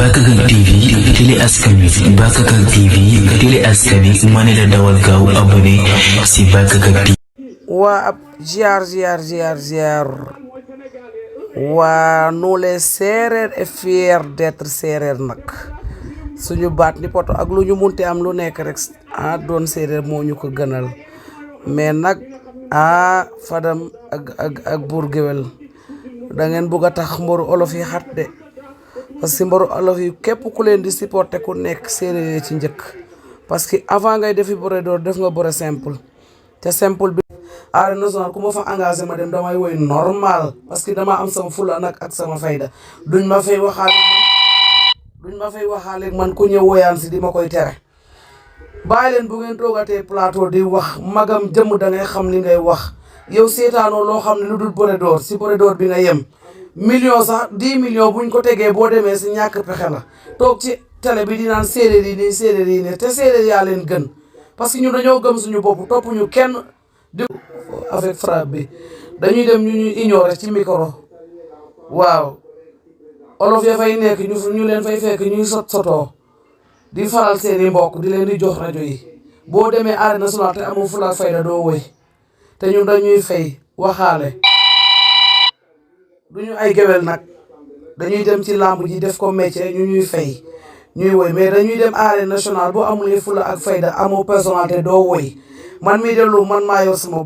Bakakak TV télé askan wi Bakakak TV télé askan wi ma ne la dawal gaaw abonné si Bakakak TV. waa ab ziar waa nous les Sérères est fier d'être séeréer nag suñu baat ni poto ak lu ñu munti am lu nekk rek doon séeréer moo ñu ko gënal mais nag Fadam ak buur géwél da ngeen bugg a tax mboru olof yi xat de parce que mboru olof yi képp ku leen di supporter ku nekk séeréer yi ci njëkk parce que avant ngay defi bëre door def nga bëre simple te simple bi arène nationale ku ma fa engagé ma dem damay woy normal parce que dama am sama fula nag ak sama fayda duñ ma fay waxaale man ku ñëw woyaan si di ma koy tere bàyyi leen bu ngeen toogatee plateau di wax magam jëmm da ngay xam li ngay wax yow seetaanoo loo xam ne lu dul bëre door si bëre door bi nga yem million sax 10 millions buñ ko tegee boo demee si ñàkk pexe la toog ci télé bi di naan séeréer yi nii te séeréer yaa leen gën parce que ñu dañoo gëm suñu bopp topp ñu kenn di avec frappe bi dañuy dem ñu ñuy ignorer ci micro waaw olof ya fay nekk ñu leen fay fekk ñuy sotoo di faral seeni mbokk di leen di jox rajo yi boo demee arène nationale te amoo fula fayda doo woy te ñun dañuy fay waxaale duñu ay géwél nag dañuy dem ci làmb ji def ko métier ñu ñuy fay ñuy woy mais dañuy dem arène nationale boo amulee fula ak fayda amoo personnalité doo woy man mii dellu man maa yor sama